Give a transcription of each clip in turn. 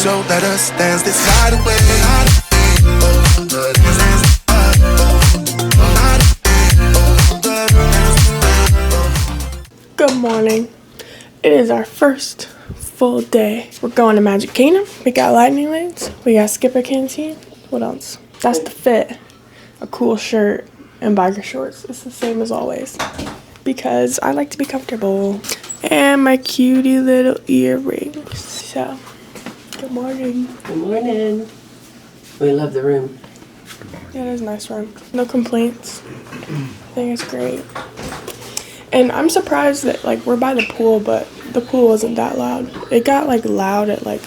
so let us dance this night away. Good morning. It is our first full day. We're going to Magic Kingdom. We got lightning lanes. We got skip a canteen. What else? That's the fit. A cool shirt and biker shorts. It's the same as always because I like to be comfortable. And my cutie little earrings. So, good morning. Good morning. We love the room. Yeah, it is a nice room. No complaints. I think it's great. And I'm surprised that, like, we're by the pool, but the pool wasn't that loud. It got, like, loud at, like,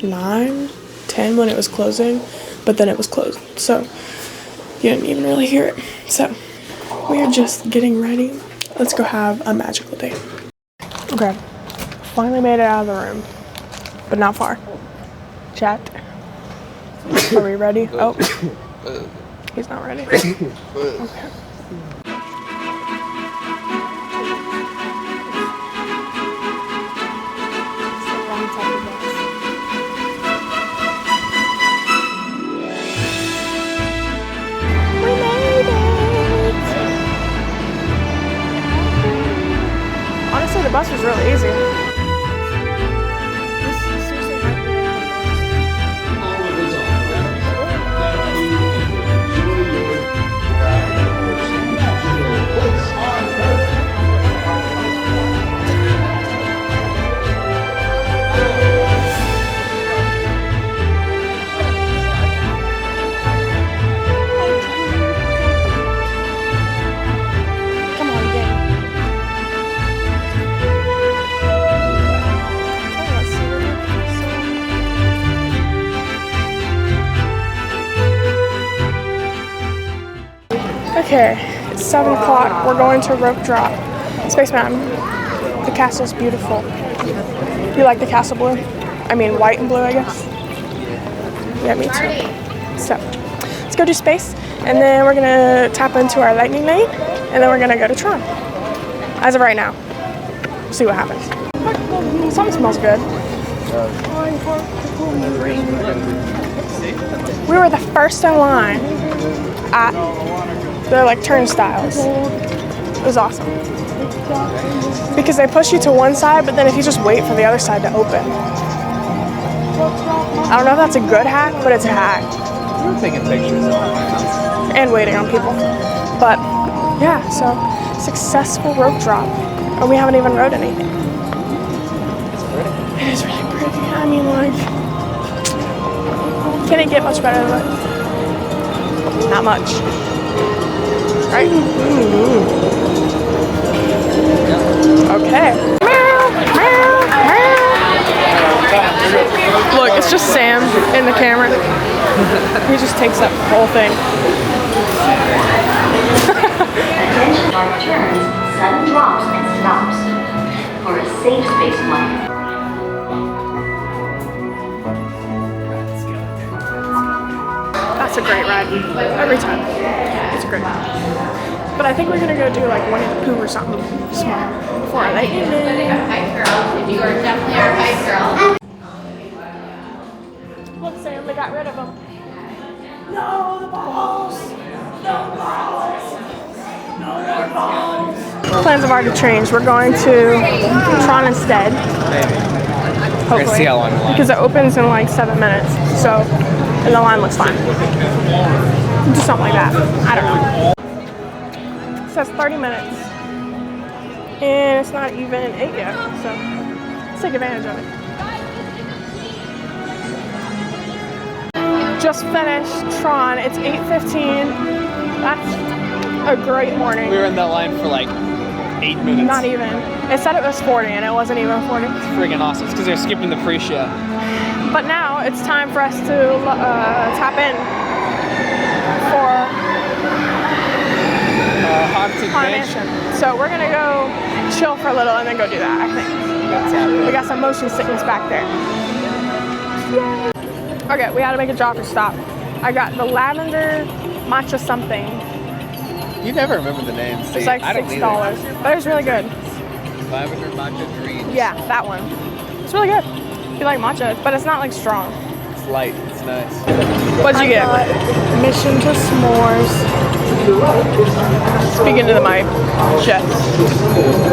9, 10 when it was closing, but then it was closed. So, you didn't even really hear it. So, we are just getting ready. Let's go have a magical day. Okay. Finally made it out of the room, but not far. Chat. Are we ready? Oh. He's not ready. Okay. Honestly, the bus was really easy. Okay, it's 7 o'clock. We're going to Rope Drop. Space Mountain. The castle's beautiful. You like the castle blue? I mean white and blue, I guess. Yeah, me too. So, let's go do space, and then we're gonna tap into our lightning lane, and then we're gonna go to Tron. As of right now, we'll see what happens. Something smells good. We were the first in line at the like turnstiles. It was awesome because they push you to one side, but then if you just wait for the other side to open. I don't know if that's a good hack, but it's a hack. We're taking pictures and waiting on people. But yeah, so successful rope drop, and we haven't even rode anything. It's pretty. It is really pretty. I mean, like, can it get much better than that? Not much. Right? Okay. Look, it's just Sam in the camera. He just takes up the whole thing. Sharp turns, sudden drops and stops. For a safe space flight. That's a great ride. Every time. It's a great ride. But I think we're gonna go do like Winnie the Pooh or something small before our lightning lane. You are definitely our hype girl. Look, Sam, they got rid of them. No, the balls! No balls! No more balls! Plans have already changed. We're going to Tron instead. Maybe. Hopefully. We're gonna see how long the line because it opens in like 7 minutes. So, and the line looks fine. Just something like that. I don't know. It says 30 minutes. And it's not even 8 yet. So, let's take advantage of it. Just finished Tron. It's 8:15. That's a great morning. We were in that line for like 8 minutes. Not even. It said it was 40 and it wasn't even 40. It's friggin' awesome. It's because they're skipping the pre-show. But now it's time for us to tap in for Haunted Mansion. So we're gonna go chill for a little and then go do that, I think. That's happening. We got some motion sickness back there. Yay. Okay, we had to make a jogger stop. I got the lavender matcha something. You never remember the names. It's like $6, but it was really good. Lavender matcha green. Yeah, that one. It's really good. You like matcha, but it's not like strong. It's light. It's nice. What'd you get? Mission to s'mores. Speaking to the mic, chef.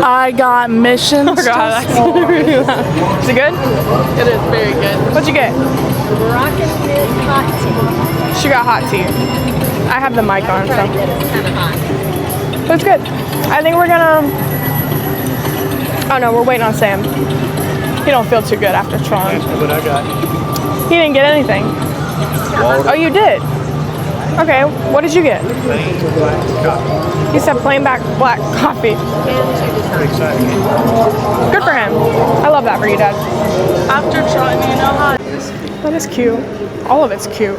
I got missions. Oh god, that's really loud. Is it good? It is very good. What'd you get? Moroccan mint hot tea. She got hot tea. I have the mic on, so. It's kind of hot. But it's good. I think we're gonna. Oh no, we're waiting on Sam. He don't feel too good after trying. What I got? He didn't get anything. Oh, you did? Okay, what did you get? He said plain black coffee. Good for him. I love that for you, Dad. After trying, you know how. That is cute. All of it's cute.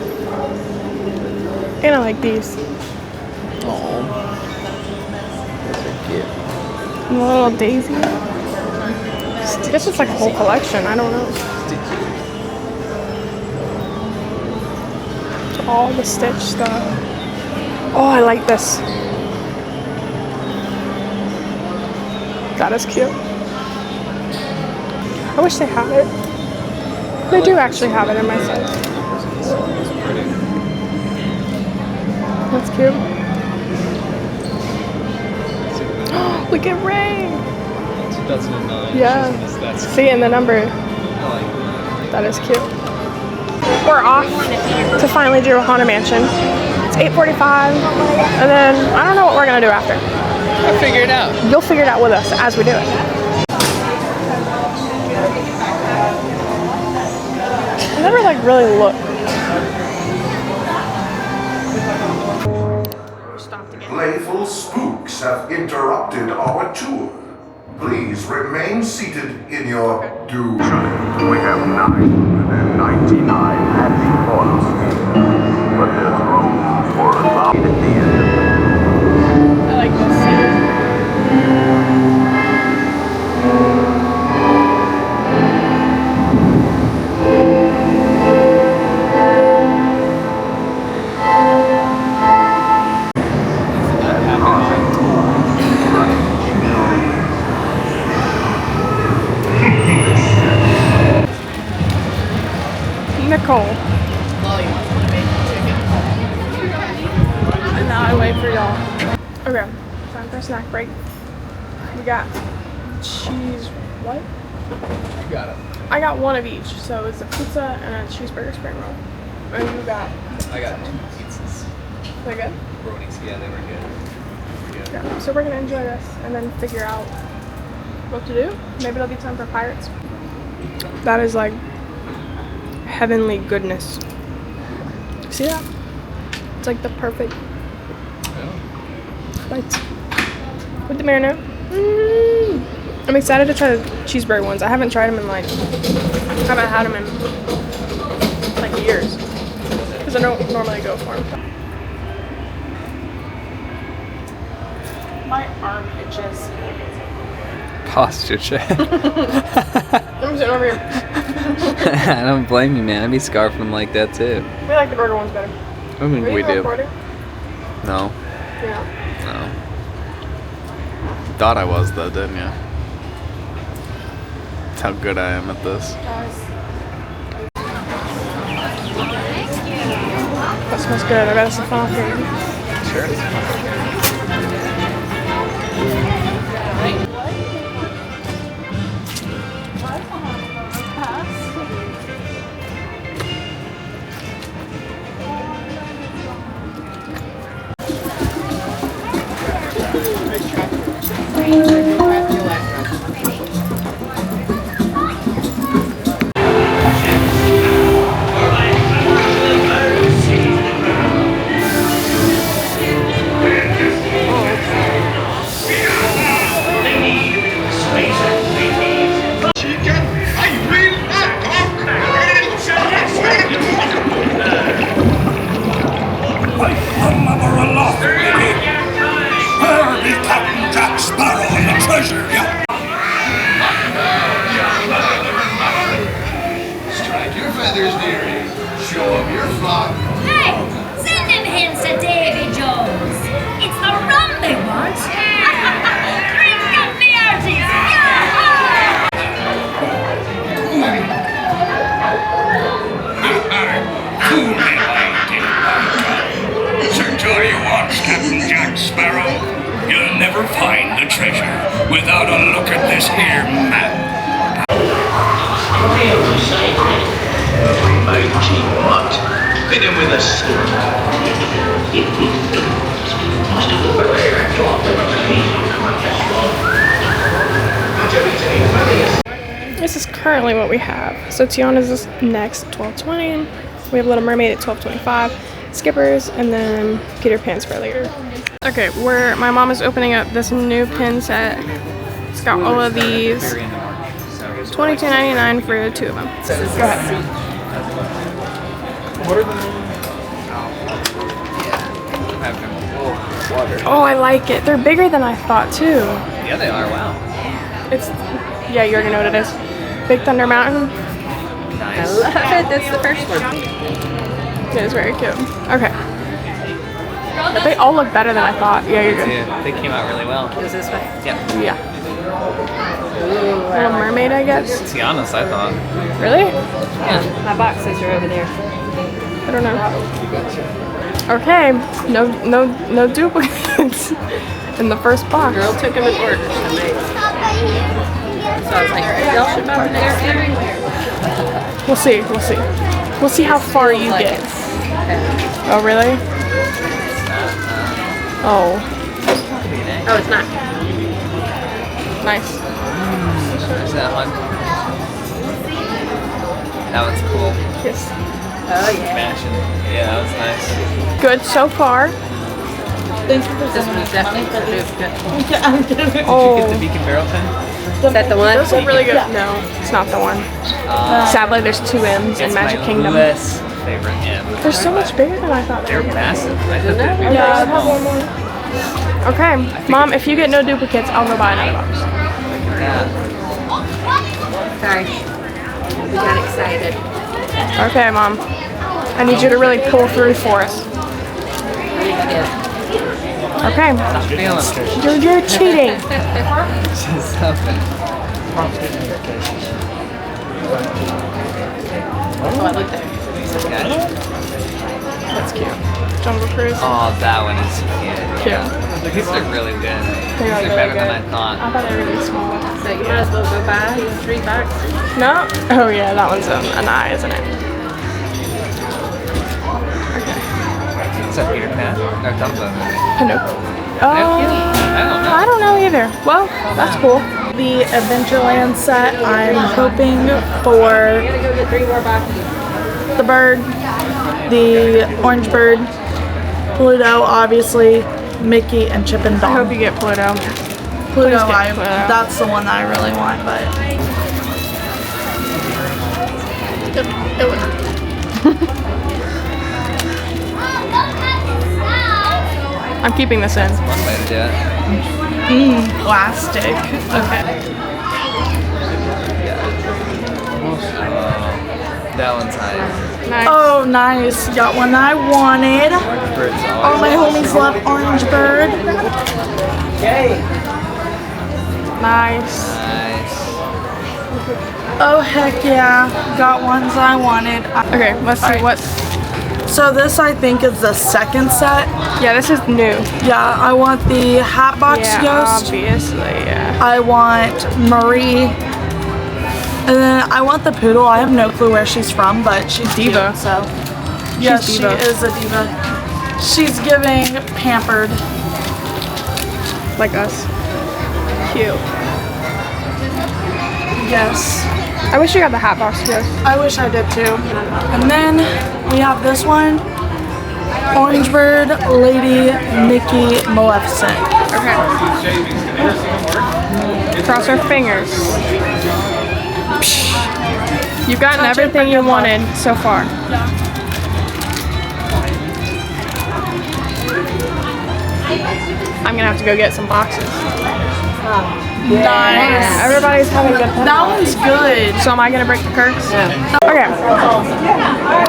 And I like these. Oh. Those are cute. And the little daisy. I guess it's like a whole collection. I don't know. All the Stitch stuff. Oh, I like this. That is cute. I wish they had it. They do actually have it in my size. That's cute. Look at Ray. 2009. Yeah. That's See, and the number. That is cute. We're off to finally do a Haunted Mansion. It's 8:45, and then I don't know what we're gonna do after. I'll figure it out. You'll figure it out with us as we do it. I never like really look. Playful spooks have interrupted our tour. Please remain seated in your doom. We have 999 happy corners, but there's room for a lot at the end. I like this. Nicole. And now I wait for y'all. Okay, time for a snack break. We got cheese, what? You got it. I got one of each, so it's a pizza and a cheeseburger spring roll. And you got? I got 2 pizzas. They good? Bronies. Yeah, they were good. Yeah, so we're gonna enjoy this and then figure out what to do. Maybe it'll be time for pirates. That is like heavenly goodness. See that? It's like the perfect bites with the marinara. I'm excited to try the cheeseburger ones. I haven't tried them in like, haven't had them in like years because I don't normally go for them. My arm itches. Posture check. I'm sitting over here. I don't blame you, man. I'd be scarfing them like that too. We like the burger ones better. I mean, Are we you do. recording? No. Yeah. No. Thought I was though, didn't you? That's how good I am at this. That smells good. I bet it's a fun food. Sure. Hey, send them hints to Davy Jones. It's the rum they want. Drink up the arties. currently what we have. So Tiana's is next, 12:20. We have Little Mermaid at 12:25. Skippers, and then Peter Pan's for later. Okay, my mom is opening up this new pin set. It's got all of these. $22.99 for 2 of them. So go ahead. Oh, I like it. They're bigger than I thought too. Yeah, they are. Wow. Yeah, you already know what it is. Big Thunder Mountain. I love it. That's the first one. It is very cute. Okay. But they all look better than I thought. Yeah, you're good. Yeah, they came out really well. Goes this way. Yeah. Yeah. Little Mermaid, I guess. Tiana's, I thought. Really? My boxes are over there. I don't know. Okay, no duplicates in the first box. Girl took them in order, so I was like, y'all should buy them everywhere. We'll see. We'll see how far you get. Oh, really? Oh. Oh, it's not. Nice. There's that one. That one's cool. Yes. Oh, yeah. Smashing. Yeah, that was nice. Good so far. This one's definitely good. Oh. Get the beacon barrel pen? Is that the one? Those are really good. No, it's not the one. Sadly, there's 2 M's in Magic Kingdom. It's my favorite M. They're so much bigger than I thought they They're were. massive. I thought they'd be Yeah, I really have small. one more. Okay, Mom, if you get no duplicates, I'll go buy another box. Yeah. Sorry. We got excited. Okay, Mom. I need you to really pull through for us. Okay. Not feeling it. You're cheating. Just something. Oh, I looked there. Okay. That's cute. Jungle Cruise. Oh, that one is cute. Cute. These are really good. They are These really are better good. than I thought. I thought they were really small. So you might as well go buy $3. No? Oh yeah, that one's an eye, isn't it? Is that Peter Pan? No, Dumbo movie. Pinocchio. I don't know. I don't know either. Well, that's cool. The Adventureland set, I'm hoping for Gotta go get 3 more boxes. the bird, the orange bird, Pluto, obviously, Mickey, and Chip and I hope Dom. you get Pluto. Pluto, Please get Pluto. that's the one that I really want, but it was. I'm keeping this in. One way to do it. Plastic. Okay. That one's nice. Nice. Oh, nice. Got one that I wanted. Orange bird's All always my homies love Orange Bird. Nice. nice. Oh, heck yeah. Got ones I wanted. Okay, let's see what. So this, I think, is the second set. Yeah, this is new. Yeah, I want the Hatbox Yeah, Ghost. obviously, yeah. I want Marie. And then I want the poodle. I have no clue where she's from, but she's Diva. cute, so yeah, She's she diva. is a diva. She's giving pampered. Like us. Cute. Yes, I wish you got the hat box ghost. I wish I did too. And then we have this one, Orange Bird, Lady, Mickey, Maleficent. Okay. Cross our fingers. You've gotten everything you wanted so far. I'm gonna have to go get some boxes. Nice. Everybody's having a good time. That one's good. So am I gonna break the curse? Yeah. Okay.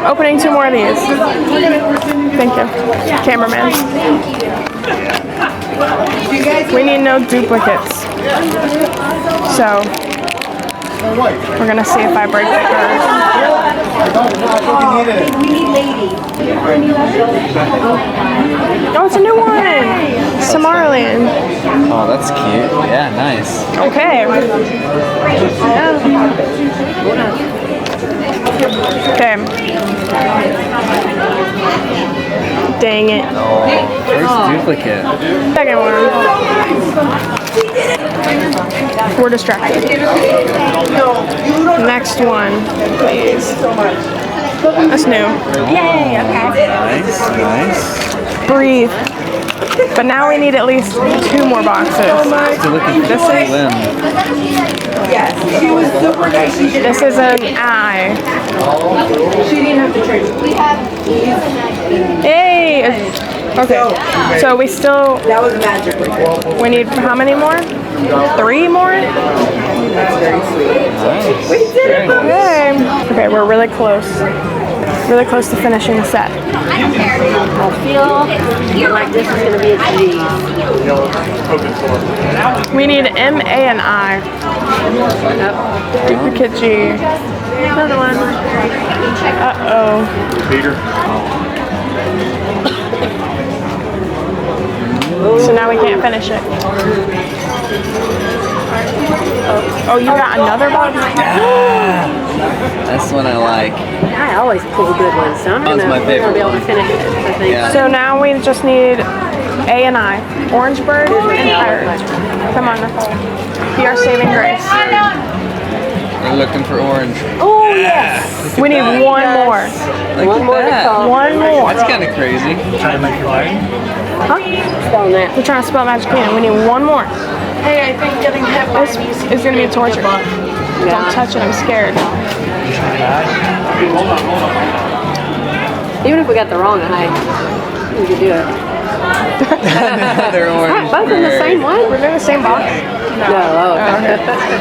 Opening 2 more of these. Thank you, cameraman. We need no duplicates. So we're gonna see if I break the curse. Oh, it's a new one. Tomorrowland. Oh, that's cute. Yeah, nice. Okay. Okay. Dang it. First duplicate. Second one. We're distracted. Next one, please. That's new. Yay, okay. Nice, nice. Breathe. But now we need at least 2 more boxes. Still looking for This is this is an eye. She didn't have to trade. We have Yay! Okay. So we still. that was magic. We need how many more? 3 more? That's very sweet. Nice. We did it. Okay. Okay, we're really close. Really close to finishing the set. I feel like this is gonna be a G. We need M, A, and I. Duplicate G. Another one. Uh-oh. So now we can't finish it. Oh, you got another box? That's what I like. I always pull good ones, so I'm That was gonna, my we're gonna be able to favorite finish it, I think. Yeah. So now we just need A and I. Orange bird and pirate. Come on, Nicole. Be our saving grace. We're looking for orange. Oh, yes. We need one more. Look One at more to that. call. One more. That's kind of crazy. Huh? Spelling that. We're trying to spell Magic Kingdom. We need one more. Hey, I think getting hit by This is going to be a torture. Don't touch it. I'm scared. Even if we got the wrong eye, we could do it. Another orange Both in the bird. same one? We're doing the same box. No. Oh, okay.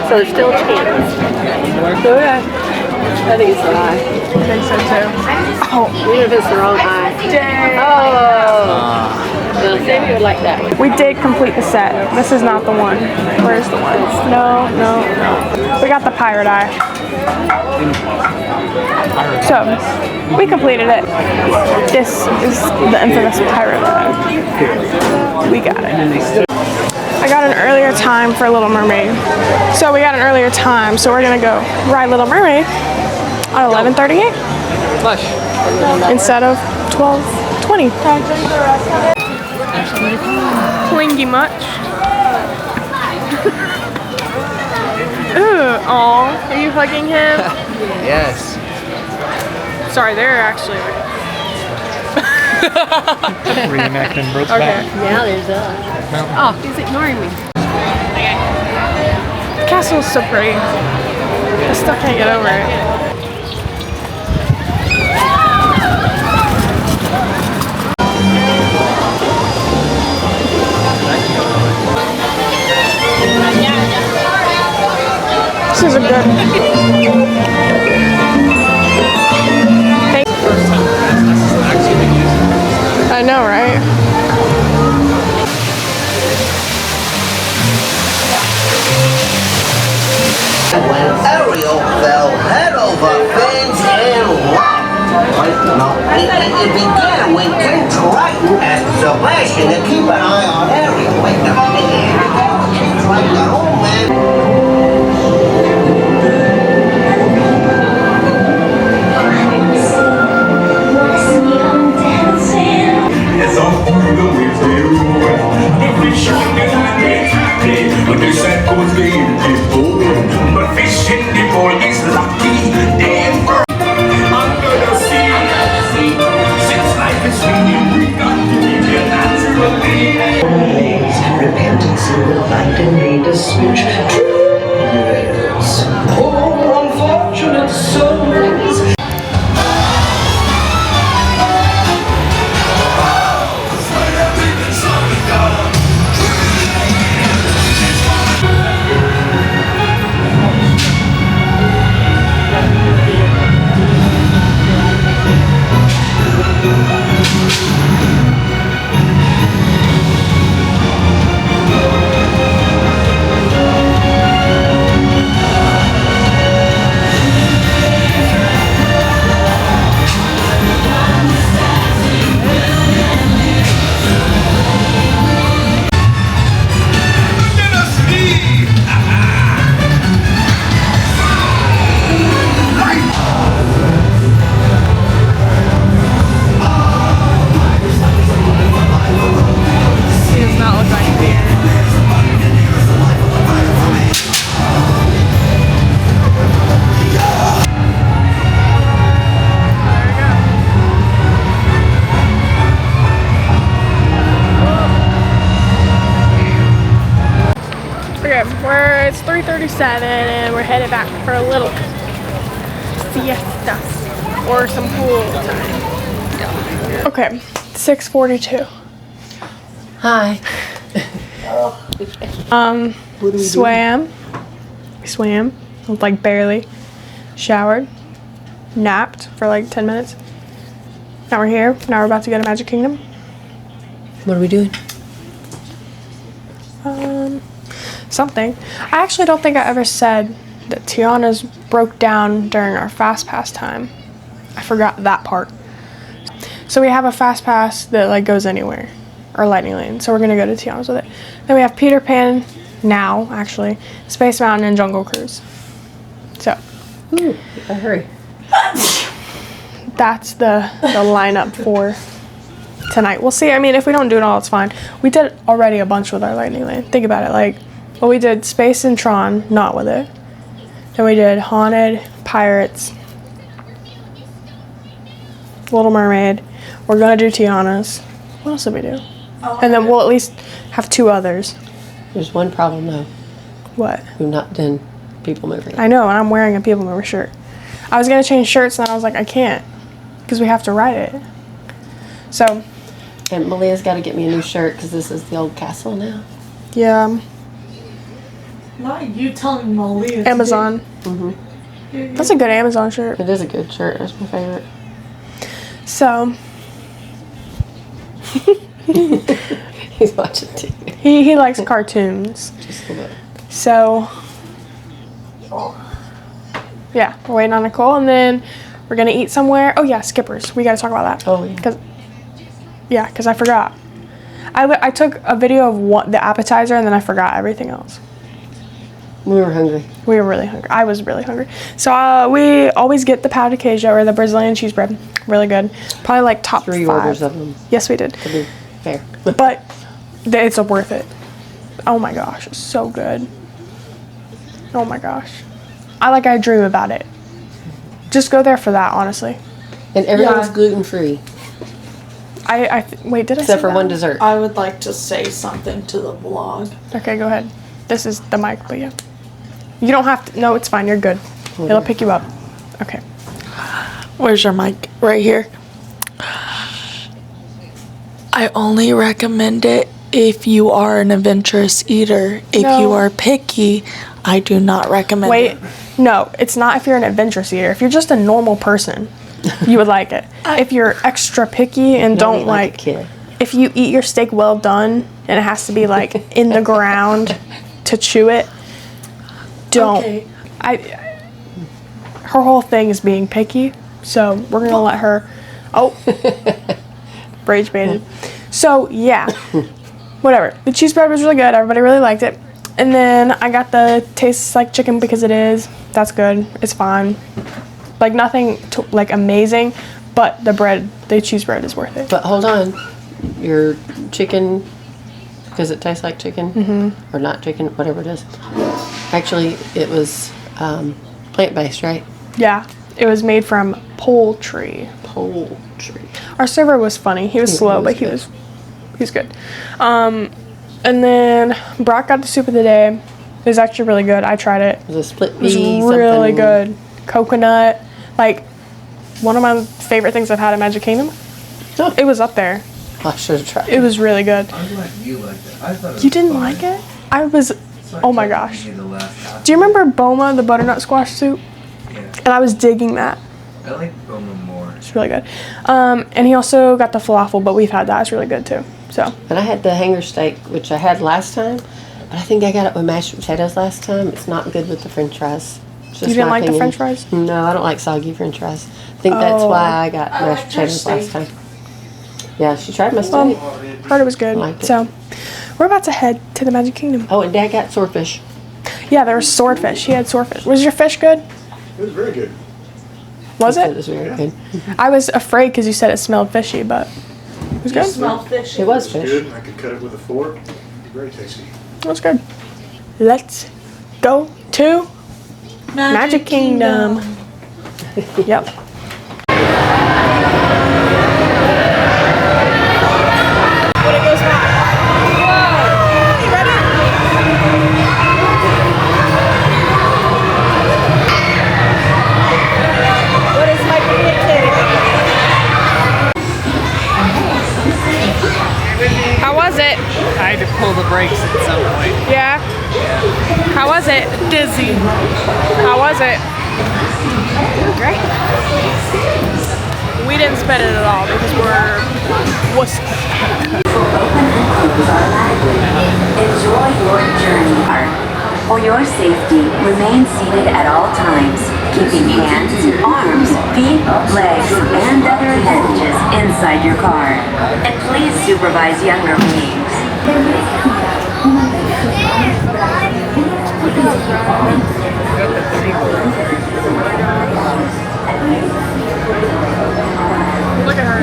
So there's still a chance. Okay. I think it's the eye. I think so too. Oh, Even if it's the wrong eye. Oh. Well, Sammy would like that one. we did complete the set. This is not the one. Where's the one? No, no, no. We got the pirate eye. So, we completed it. This is the infamous pirate eye. We got it. I got an earlier time for Little Mermaid. So we got an earlier time, so we're gonna go ride Little Mermaid at 11:38 Flush. instead of 12:20. Clingy much. Ooh, aw, are you hugging him? Yes. Sorry, they're actually like. Reenacting Brokeback. Okay. Now there's us. Oh, he's ignoring me. The castle is so pretty. I still can't get over it. This is a good. I know, right? When Ariel fell head over fins and rocked. It began when King Triton asked Sebastian to keep an eye on Ariel. King Triton got home, man. It's off through the waves they roll. The fish on the land get happy, but the sad goes game is born. But fish in the bowl is lucky. They burn under the sea. Since life is sweet, we got to live it naturally. Repentance will find and lead us 3:37 and we're headed back for a little siesta or some pool time. Okay, 6:42. Hi. Swam. We swam, like barely. Showered. Napped for like 10 minutes. Now we're here. Now we're about to go to Magic Kingdom. What are we doing? Something. I actually don't think I ever said that Tiana's broke down during our Fast Pass time. I forgot that part. So we have a Fast Pass that like goes anywhere, or Lightning Lane. So we're gonna go to Tiana's with it. Then we have Peter Pan now, actually, Space Mountain, and Jungle Cruise. So. Ooh, hurry. That's the lineup for tonight. We'll see. I mean, if we don't do it all, it's fine. We did already a bunch with our Lightning Lane. Think about it. Like, well, we did Space and Tron, not with it. Then we did Haunted, Pirates, Little Mermaid. We're going to do Tiana's. What else did we do? And then we'll at least have 2 others. There's one problem, though. What? We've not done People Mover. I know, and I'm wearing a People Mover shirt. I was going to change shirts, and I was like, I can't. Because we have to ride it. So. And Malia's got to get me a new shirt because this is the old castle now. Yeah. Not you telling Malia. Amazon. Mm-hmm. That's a good Amazon shirt. It is a good shirt. That's my favorite. So. He's watching TV. He likes cartoons. Just a little bit. So. Yeah, we're waiting on Nicole, and then we're gonna eat somewhere. Oh yeah, Skippers. We gotta talk about that. Oh yeah. Because I forgot. I took a video of the appetizer, and then I forgot everything else. We were hungry. We were really hungry. I was really hungry. So we always get the pau de queijo or the Brazilian cheese bread. Really good. Probably like top 3 5. orders of them. Yes, we did. To be fair. But it's worth it. Oh my gosh, it's so good. Oh my gosh. I dream about it. Just go there for that, honestly. And everything's gluten free. Wait, did I say Except for that? one dessert. I would like to say something to the vlog. Okay, go ahead. This is the mic, but yeah. You don't have to. No, it's fine. You're good. It'll pick you up. Okay. Where's your mic? Right here. I only recommend it if you are an adventurous eater. If No. you are picky, I do not recommend it. Wait. No, it's not if you're an adventurous eater. If you're just a normal person, you would like it. If you're extra picky and don't eat like a kid. If you eat your steak well done and it has to be like in the ground to chew it, don't. Okay. Her whole thing is being picky, so we're gonna let her. Oh, rage baited. So yeah, whatever. The cheese bread was really good. Everybody really liked it. And then I got the tastes like chicken because it is. That's good. It's fine. Like nothing like amazing, but the cheese bread is worth it. But hold on. Your chicken, because it tastes like chicken, or not chicken, whatever it is. Actually, it was plant-based, right? Yeah, it was made from poultry. Poultry. Our server was funny. He was slow, but he was good. And then Brock got the soup of the day. It was actually really good. I tried it. It was a split It was pea really something. good. Coconut, like one of my favorite things I've had at Magic Kingdom. Oh. It was up there. I should have tried It was really good. I'm glad you liked it. I thought it was You didn't fine. like it? I was. So I Oh my tried gosh. to give you the last half. Do you remember Boma, the butternut squash soup? Yeah. And I was digging that. I like Boma more. It's really good. And he also got the falafel, but we've had that. It's really good too. So. And I had the hanger steak, which I had last time, but I think I got it with mashed potatoes last time. It's not good with the french fries. It's just You didn't my like the opinion. french fries? No, I don't like soggy french fries. I think that's Oh. why I got I mashed liked your potatoes last steak. time. Yeah, she tried my steak. Heard it was good. Liked it. So, we're about to head to the Magic Kingdom. Oh, and Dad got swordfish. Yeah, there was swordfish. He had swordfish. Was your fish good? It was very good. Was He said it? It was very good. I was afraid because you said it smelled fishy, but it was good. Smell fishy. It was It was fish. good. I could cut it with a fork. Very tasty. It was good. Let's go to Magic Kingdom. Yep. When it goes by. Whoa. You ready? brakes at some point. Yeah. How was it? Dizzy. How was it? Great. We didn't spend it at all because we're wuss. Enjoy your journey. For your safety, remain seated at all times, keeping hands, arms, feet, legs, and other appendages inside your car. And please supervise younger beings. Look at her.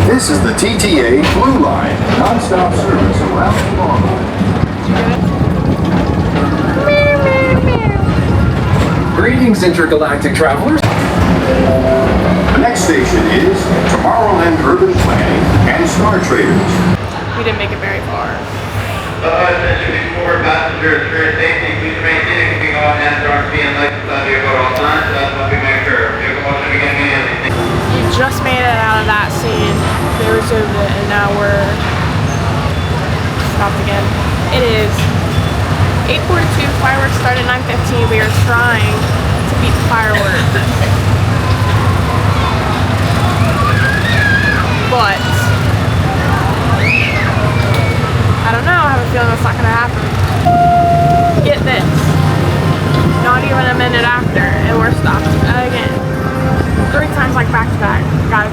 This is the TTA Blue Line, non-stop service around the world. Greetings, intergalactic travelers. The next station is Tomorrowland Urban Planning and Star Traders. We didn't make it very far. Attention before passengers, for your safety, please remain seated, keeping all hands, arms, feet, and legs inside the vehicle at all times. That's what we make sure. Vehicle motion begin immediately. We just made it out of that scene. They resumed it, and now we're stopped again. It is 8:42. Fireworks start at 9:15. We are trying to beat the fireworks, but I don't know. I have a feeling that's not going to happen. Get this. Not even a minute after, and we're stopped again. 3 times like back to back, guys.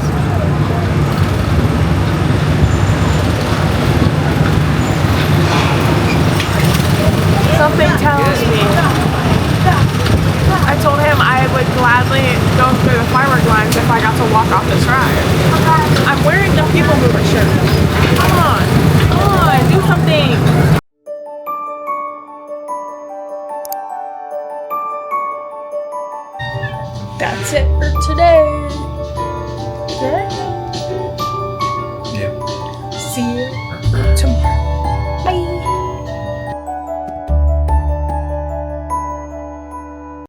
Something tells me. I told him I would gladly go through the firework lines if I got to walk off this ride. I'm wearing the People Mover shirt. Come on, do something. That's it for today.